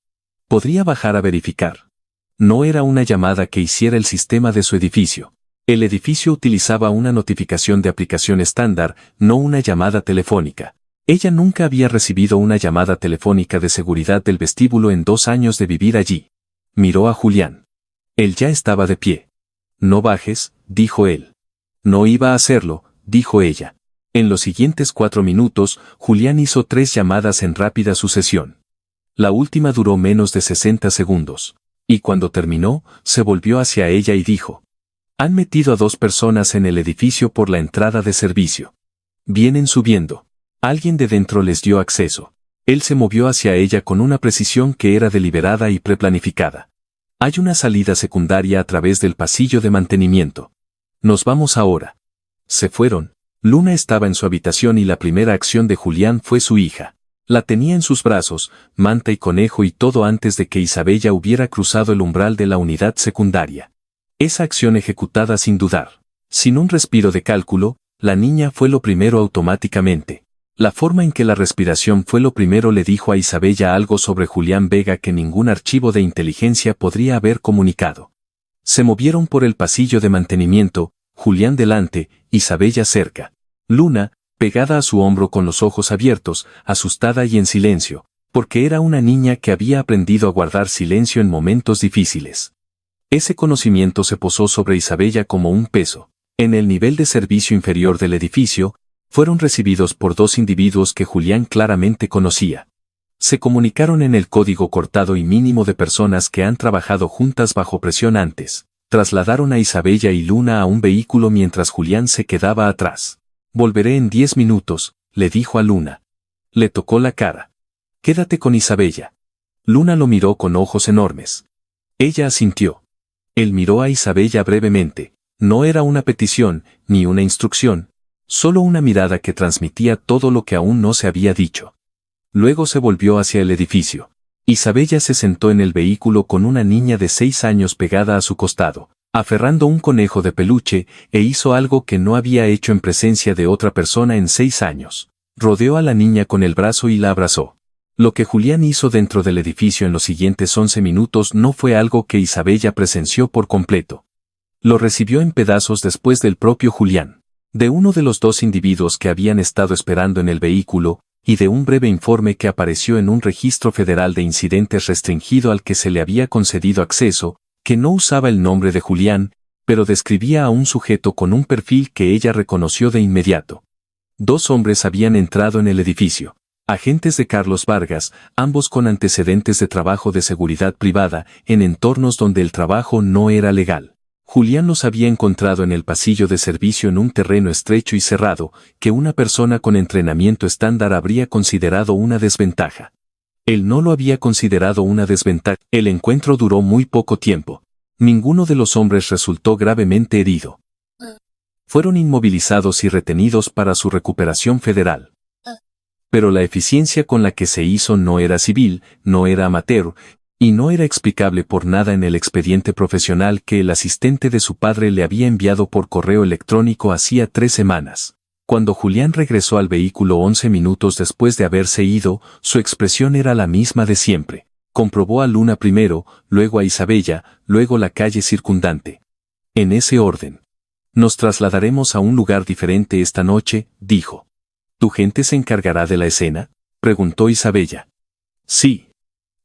Podría bajar a verificar. No era una llamada que hiciera el sistema de su edificio. El edificio utilizaba una notificación de aplicación estándar, no una llamada telefónica. Ella nunca había recibido una llamada telefónica de seguridad del vestíbulo en 2 años de vivir allí. Miró a Julián. Él ya estaba de pie. No bajes, dijo él. No iba a hacerlo, dijo ella. En los siguientes 4 minutos, Julián hizo 3 llamadas en rápida sucesión. La última duró menos de 60 segundos. Y cuando terminó, se volvió hacia ella y dijo: han metido a 2 personas en el edificio por la entrada de servicio. Vienen subiendo. Alguien de dentro les dio acceso. Él se movió hacia ella con una precisión que era deliberada y preplanificada. Hay una salida secundaria a través del pasillo de mantenimiento. Nos vamos ahora. Se fueron. Luna estaba en su habitación y la primera acción de Julián fue su hija. La tenía en sus brazos, manta y conejo y todo antes de que Isabella hubiera cruzado el umbral de la unidad secundaria. Esa acción ejecutada sin dudar. Sin un respiro de cálculo, la niña fue lo primero automáticamente. La forma en que la respiración fue lo primero le dijo a Isabella algo sobre Julián Vega que ningún archivo de inteligencia podría haber comunicado. Se movieron por el pasillo de mantenimiento, Julián delante, Isabella cerca. Luna, pegada a su hombro con los ojos abiertos, asustada y en silencio, porque era una niña que había aprendido a guardar silencio en momentos difíciles. Ese conocimiento se posó sobre Isabella como un peso. En el nivel de servicio inferior del edificio, fueron recibidos por 2 individuos que Julián claramente conocía. Se comunicaron en el código cortado y mínimo de personas que han trabajado juntas bajo presión antes. Trasladaron a Isabella y Luna a un vehículo mientras Julián se quedaba atrás. Volveré en 10 minutos, le dijo a Luna. Le tocó la cara. Quédate con Isabella. Luna lo miró con ojos enormes. Ella asintió. Él miró a Isabella brevemente. No era una petición, ni una instrucción. Solo una mirada que transmitía todo lo que aún no se había dicho. Luego se volvió hacia el edificio. Isabella se sentó en el vehículo con una niña de 6 años pegada a su costado, aferrando un conejo de peluche, e hizo algo que no había hecho en presencia de otra persona en 6 años. Rodeó a la niña con el brazo y la abrazó. Lo que Julián hizo dentro del edificio en los siguientes 11 minutos no fue algo que Isabella presenció por completo. Lo recibió en pedazos después del propio Julián. De uno de los 2 individuos que habían estado esperando en el vehículo, y de un breve informe que apareció en un registro federal de incidentes restringido al que se le había concedido acceso, que no usaba el nombre de Julián, pero describía a un sujeto con un perfil que ella reconoció de inmediato. 2 hombres habían entrado en el edificio, agentes de Carlos Vargas, ambos con antecedentes de trabajo de seguridad privada, en entornos donde el trabajo no era legal. Julián los había encontrado en el pasillo de servicio en un terreno estrecho y cerrado, que una persona con entrenamiento estándar habría considerado una desventaja. Él no lo había considerado una desventaja. El encuentro duró muy poco tiempo. Ninguno de los hombres resultó gravemente herido. Fueron inmovilizados y retenidos para su recuperación federal. Pero la eficiencia con la que se hizo no era civil, no era amateur, y no era explicable por nada en el expediente profesional que el asistente de su padre le había enviado por correo electrónico hacía 3 semanas. Cuando Julián regresó al vehículo 11 minutos después de haberse ido, su expresión era la misma de siempre. Comprobó a Luna primero, luego a Isabella, luego la calle circundante. En ese orden. Nos trasladaremos a un lugar diferente esta noche, dijo. ¿Tu gente se encargará de la escena?, preguntó Isabella. Sí.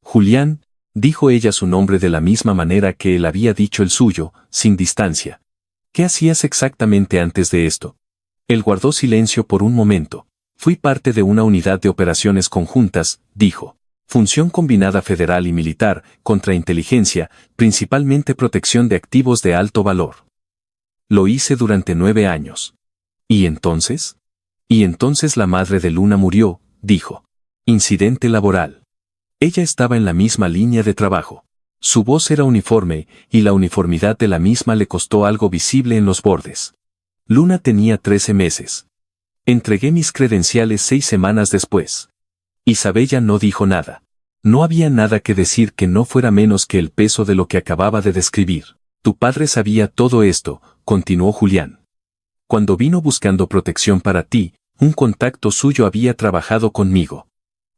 Julián, dijo ella su nombre de la misma manera que él había dicho el suyo, sin distancia. ¿Qué hacías exactamente antes de esto? Él guardó silencio por un momento. Fui parte de una unidad de operaciones conjuntas, dijo. Función combinada federal y militar, contrainteligencia, principalmente protección de activos de alto valor. Lo hice durante 9 años. ¿Y entonces? Y entonces la madre de Luna murió, dijo. Incidente laboral. Ella estaba en la misma línea de trabajo. Su voz era uniforme, y la uniformidad de la misma le costó algo visible en los bordes. Luna tenía 13 meses. Entregué mis credenciales 6 semanas después. Isabella no dijo nada. No había nada que decir que no fuera menos que el peso de lo que acababa de describir. Tu padre sabía todo esto, continuó Julián. Cuando vino buscando protección para ti, un contacto suyo había trabajado conmigo.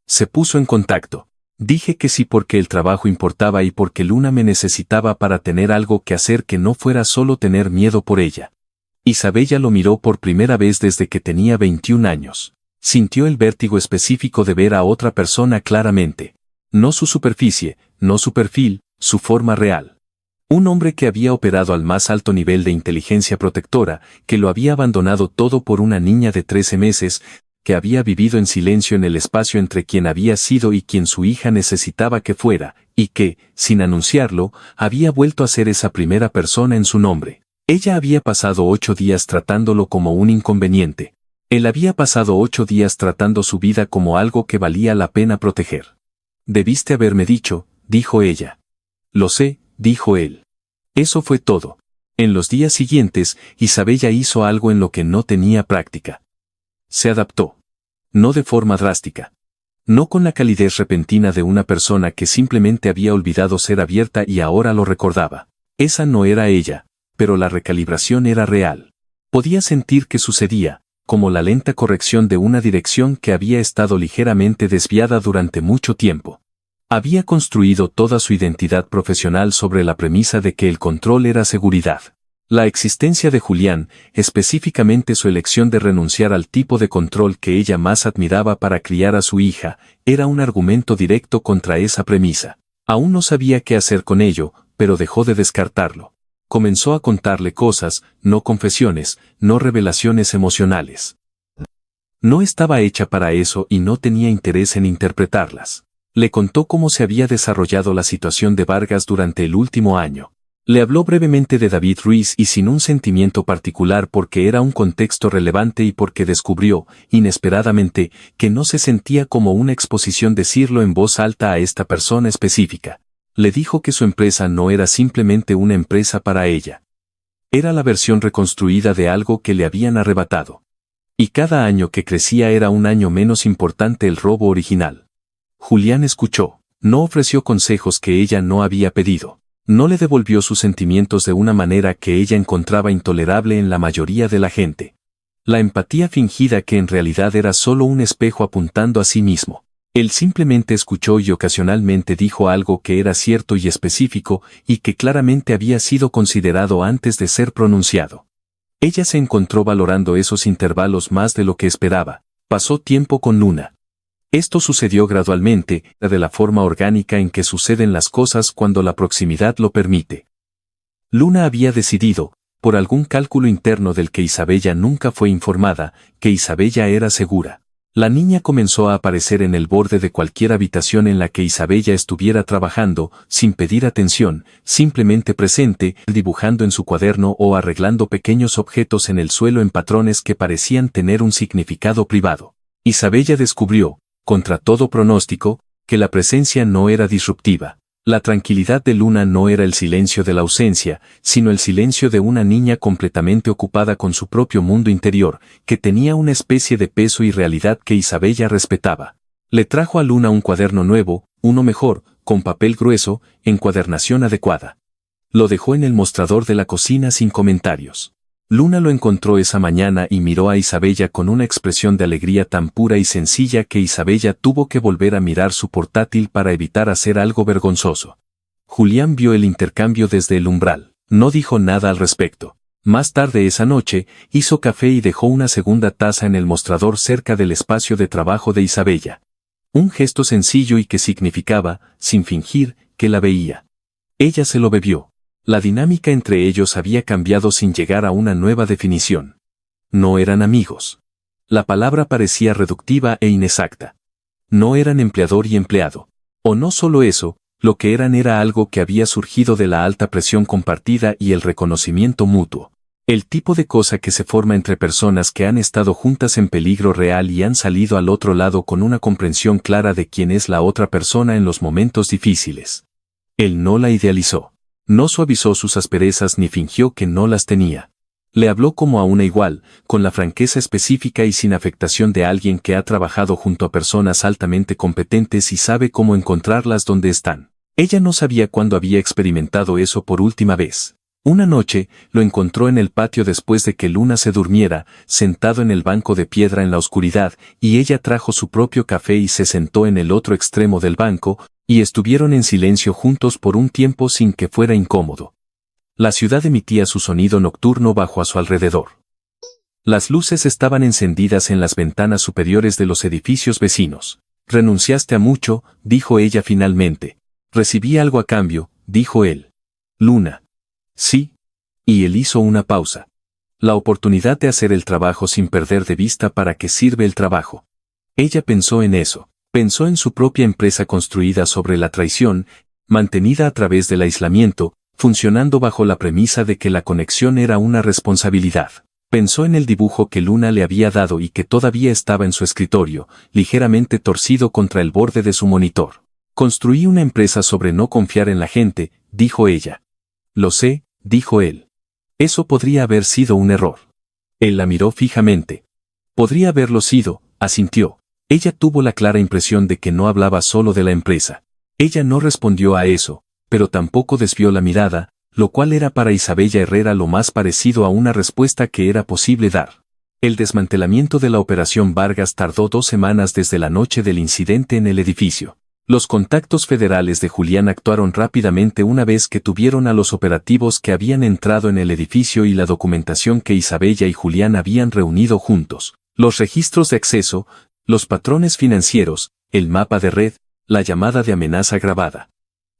Se puso en contacto. Dije que sí porque el trabajo importaba y porque Luna me necesitaba para tener algo que hacer que no fuera solo tener miedo por ella. Isabella lo miró por primera vez desde que tenía 21 años. Sintió el vértigo específico de ver a otra persona claramente. No su superficie, no su perfil, su forma real. Un hombre que había operado al más alto nivel de inteligencia protectora, que lo había abandonado todo por una niña de 13 meses, que había vivido en silencio en el espacio entre quien había sido y quien su hija necesitaba que fuera, y que, sin anunciarlo, había vuelto a ser esa primera persona en su nombre. Ella había pasado 8 días tratándolo como un inconveniente. Él había pasado 8 días tratando su vida como algo que valía la pena proteger. Debiste haberme dicho, dijo ella. Lo sé, dijo él. Eso fue todo. En los días siguientes, Isabella hizo algo en lo que no tenía práctica. Se adaptó. No de forma drástica. No con la calidez repentina de una persona que simplemente había olvidado ser abierta y ahora lo recordaba. Esa no era ella, pero la recalibración era real. Podía sentir que sucedía, como la lenta corrección de una dirección que había estado ligeramente desviada durante mucho tiempo. Había construido toda su identidad profesional sobre la premisa de que el control era seguridad. La existencia de Julián, específicamente su elección de renunciar al tipo de control que ella más admiraba para criar a su hija, era un argumento directo contra esa premisa. Aún no sabía qué hacer con ello, pero dejó de descartarlo. Comenzó a contarle cosas, no confesiones, no revelaciones emocionales. No estaba hecha para eso y no tenía interés en interpretarlas. Le contó cómo se había desarrollado la situación de Vargas durante el último año. Le habló brevemente de David Ruiz y sin un sentimiento particular porque era un contexto relevante y porque descubrió, inesperadamente, que no se sentía como una exposición decirlo en voz alta a esta persona específica. Le dijo que su empresa no era simplemente una empresa para ella. Era la versión reconstruida de algo que le habían arrebatado. Y cada año que crecía era un año menos importante el robo original. Julián escuchó, no ofreció consejos que ella no había pedido. No le devolvió sus sentimientos de una manera que ella encontraba intolerable en la mayoría de la gente. La empatía fingida que en realidad era solo un espejo apuntando a sí mismo. Él simplemente escuchó y ocasionalmente dijo algo que era cierto y específico y que claramente había sido considerado antes de ser pronunciado. Ella se encontró valorando esos intervalos más de lo que esperaba. Pasó tiempo con Luna. Esto sucedió gradualmente, de la forma orgánica en que suceden las cosas cuando la proximidad lo permite. Luna había decidido, por algún cálculo interno del que Isabella nunca fue informada, que Isabella era segura. La niña comenzó a aparecer en el borde de cualquier habitación en la que Isabella estuviera trabajando, sin pedir atención, simplemente presente, dibujando en su cuaderno o arreglando pequeños objetos en el suelo en patrones que parecían tener un significado privado. Isabella descubrió, contra todo pronóstico, que la presencia no era disruptiva. La tranquilidad de Luna no era el silencio de la ausencia, sino el silencio de una niña completamente ocupada con su propio mundo interior, que tenía una especie de peso y realidad que Isabella respetaba. Le trajo a Luna un cuaderno nuevo, uno mejor, con papel grueso, encuadernación adecuada. Lo dejó en el mostrador de la cocina sin comentarios. Luna lo encontró esa mañana y miró a Isabella con una expresión de alegría tan pura y sencilla que Isabella tuvo que volver a mirar su portátil para evitar hacer algo vergonzoso. Julián vio el intercambio desde el umbral. No dijo nada al respecto. Más tarde esa noche, hizo café y dejó una segunda taza en el mostrador cerca del espacio de trabajo de Isabella. Un gesto sencillo y que significaba, sin fingir, que la veía. Ella se lo bebió. La dinámica entre ellos había cambiado sin llegar a una nueva definición. No eran amigos. La palabra parecía reductiva e inexacta. No eran empleador y empleado. O no solo eso, lo que eran era algo que había surgido de la alta presión compartida y el reconocimiento mutuo. El tipo de cosa que se forma entre personas que han estado juntas en peligro real y han salido al otro lado con una comprensión clara de quién es la otra persona en los momentos difíciles. Él no la idealizó. No suavizó sus asperezas ni fingió que no las tenía. Le habló como a una igual, con la franqueza específica y sin afectación de alguien que ha trabajado junto a personas altamente competentes y sabe cómo encontrarlas donde están. Ella no sabía cuándo había experimentado eso por última vez. Una noche, lo encontró en el patio después de que Luna se durmiera, sentado en el banco de piedra en la oscuridad, y ella trajo su propio café y se sentó en el otro extremo del banco, y estuvieron en silencio juntos por un tiempo sin que fuera incómodo. La ciudad emitía su sonido nocturno bajo a su alrededor. Las luces estaban encendidas en las ventanas superiores de los edificios vecinos. «Renunciaste a mucho», dijo ella finalmente. «Recibí algo a cambio», dijo él. «Luna». «Sí». Y él hizo una pausa. La oportunidad de hacer el trabajo sin perder de vista para qué sirve el trabajo. Ella pensó en eso. Pensó en su propia empresa construida sobre la traición, mantenida a través del aislamiento, funcionando bajo la premisa de que la conexión era una responsabilidad. Pensó en el dibujo que Luna le había dado y que todavía estaba en su escritorio, ligeramente torcido contra el borde de su monitor. «Construí una empresa sobre no confiar en la gente», dijo ella. «Lo sé», dijo él. «Eso podría haber sido un error». Él la miró fijamente. «Podría haberlo sido», asintió. Ella tuvo la clara impresión de que no hablaba solo de la empresa. Ella no respondió a eso, pero tampoco desvió la mirada, lo cual era para Isabella Herrera lo más parecido a una respuesta que era posible dar. El desmantelamiento de la Operación Vargas tardó 2 semanas desde la noche del incidente en el edificio. Los contactos federales de Julián actuaron rápidamente una vez que tuvieron a los operativos que habían entrado en el edificio y la documentación que Isabella y Julián habían reunido juntos, los registros de acceso, los patrones financieros, el mapa de red, la llamada de amenaza grabada.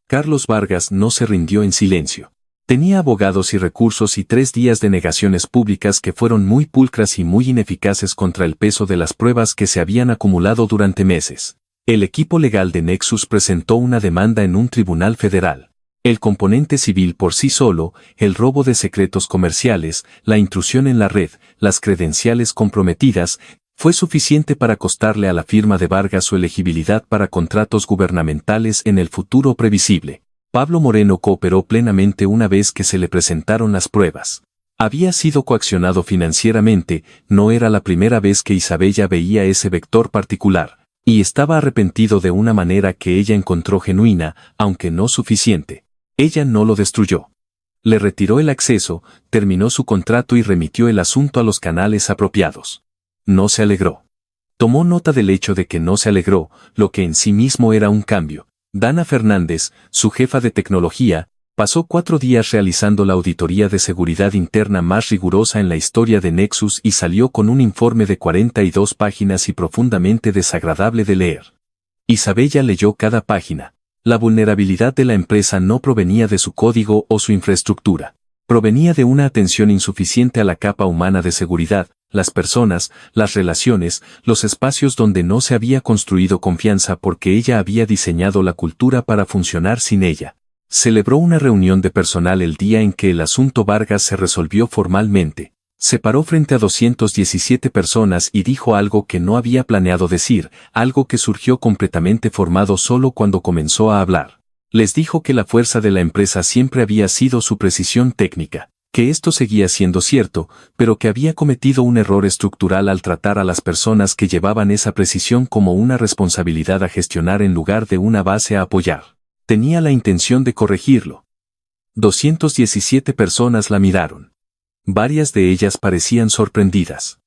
Carlos Vargas no se rindió en silencio. Tenía abogados y recursos y 3 días de negaciones públicas que fueron muy pulcras y muy ineficaces contra el peso de las pruebas que se habían acumulado durante meses. El equipo legal de Nexus presentó una demanda en un tribunal federal. El componente civil por sí solo, el robo de secretos comerciales, la intrusión en la red, las credenciales comprometidas, fue suficiente para costarle a la firma de Vargas su elegibilidad para contratos gubernamentales en el futuro previsible. Pablo Moreno cooperó plenamente una vez que se le presentaron las pruebas. Había sido coaccionado financieramente, no era la primera vez que Isabella veía ese vector particular, y estaba arrepentido de una manera que ella encontró genuina, aunque no suficiente. Ella no lo destruyó. Le retiró el acceso, terminó su contrato y remitió el asunto a los canales apropiados. No se alegró. Tomó nota del hecho de que no se alegró, lo que en sí mismo era un cambio. Dana Fernández, su jefa de tecnología, pasó 4 días realizando la auditoría de seguridad interna más rigurosa en la historia de Nexus y salió con un informe de 42 páginas y profundamente desagradable de leer. Isabella leyó cada página. La vulnerabilidad de la empresa no provenía de su código o su infraestructura. Provenía de una atención insuficiente a la capa humana de seguridad, las personas, las relaciones, los espacios donde no se había construido confianza porque ella había diseñado la cultura para funcionar sin ella. Celebró una reunión de personal el día en que el asunto Vargas se resolvió formalmente. Se paró frente a 217 personas y dijo algo que no había planeado decir, algo que surgió completamente formado solo cuando comenzó a hablar. Les dijo que la fuerza de la empresa siempre había sido su precisión técnica, que esto seguía siendo cierto, pero que había cometido un error estructural al tratar a las personas que llevaban esa precisión como una responsabilidad a gestionar en lugar de una base a apoyar. Tenía la intención de corregirlo. 217 personas la miraron. Varias de ellas parecían sorprendidas.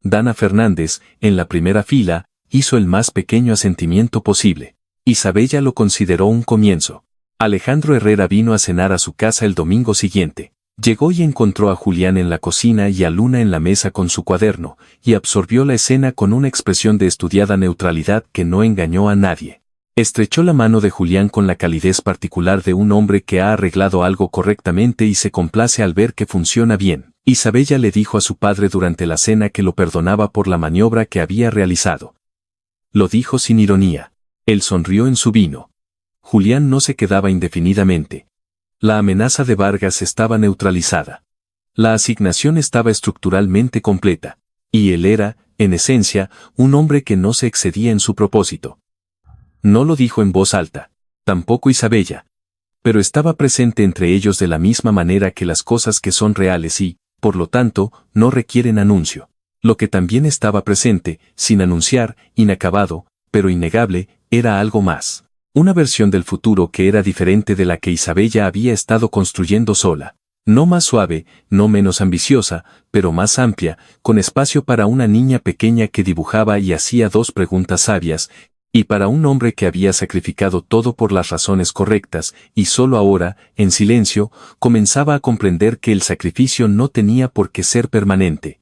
Dana Fernández, en la primera fila, hizo el más pequeño asentimiento posible. Isabella lo consideró un comienzo. Alejandro Herrera vino a cenar a su casa el domingo siguiente. Llegó y encontró a Julián en la cocina y a Luna en la mesa con su cuaderno, y absorbió la escena con una expresión de estudiada neutralidad que no engañó a nadie. Estrechó la mano de Julián con la calidez particular de un hombre que ha arreglado algo correctamente y se complace al ver que funciona bien. Isabella le dijo a su padre durante la cena que lo perdonaba por la maniobra que había realizado. Lo dijo sin ironía. Él sonrió en su vino. Julián no se quedaba indefinidamente. La amenaza de Vargas estaba neutralizada. La asignación estaba estructuralmente completa. Y él era, en esencia, un hombre que no se excedía en su propósito. No lo dijo en voz alta, tampoco Isabella. Pero estaba presente entre ellos de la misma manera que las cosas que son reales y, por lo tanto, no requieren anuncio. Lo que también estaba presente, sin anunciar, inacabado, pero innegable, era algo más. Una versión del futuro que era diferente de la que Isabella había estado construyendo sola. No más suave, no menos ambiciosa, pero más amplia, con espacio para una niña pequeña que dibujaba y hacía dos preguntas sabias, y para un hombre que había sacrificado todo por las razones correctas, y solo ahora, en silencio, comenzaba a comprender que el sacrificio no tenía por qué ser permanente.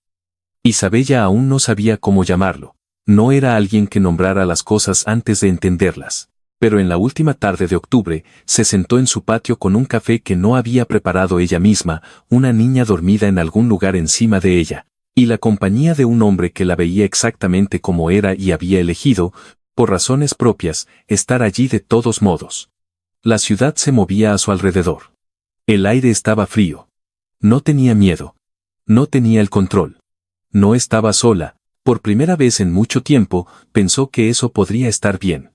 Isabella aún no sabía cómo llamarlo. No era alguien que nombrara las cosas antes de entenderlas. Pero en la última tarde de octubre, se sentó en su patio con un café que no había preparado ella misma, una niña dormida en algún lugar encima de ella, y la compañía de un hombre que la veía exactamente como era y había elegido, por razones propias, estar allí de todos modos. La ciudad se movía a su alrededor. El aire estaba frío. No tenía miedo. No tenía el control. No estaba sola. Por primera vez en mucho tiempo, pensó que eso podría estar bien.